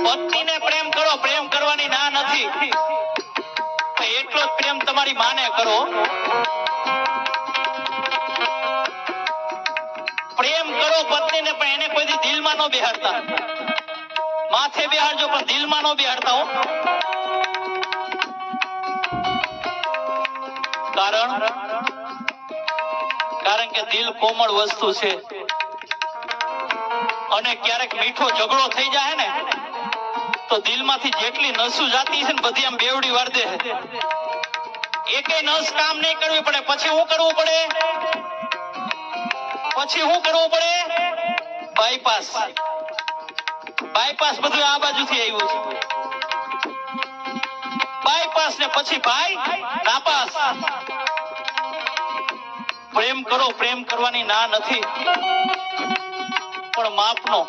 પત્નીને પ્રેમ કરો, પ્રેમ કરવાની ના નથી, એટલો જ પ્રેમ તમારી માને કરો. પ્રેમ કરો પત્નીને, પણ એને કોઈ દી દિલમાં ન બેહાડતા. માથે બેહાડજો પણ દિલમાં ન બેહાડતા હો. કારણ કે દિલ કોમળ વસ્તુ છે, અને ક્યારેક મીઠો ઝઘડો થઈ જાય ને તો દિલમાંથી જેટલી નસું જાતી છે ને બધી આમ બેવડી વાર દે. એકે નસ કામ નહીં કરવી પડે. પછી શું કરવું પડે? બાયપાસ. બાયપાસ બધું આ બાજુથી આવ્યું છે. બાયપાસ ને પછી ભાઈ નાપાસ. પ્રેમ કરો, પ્રેમ કરવાની ના નથી, પણ માપનો.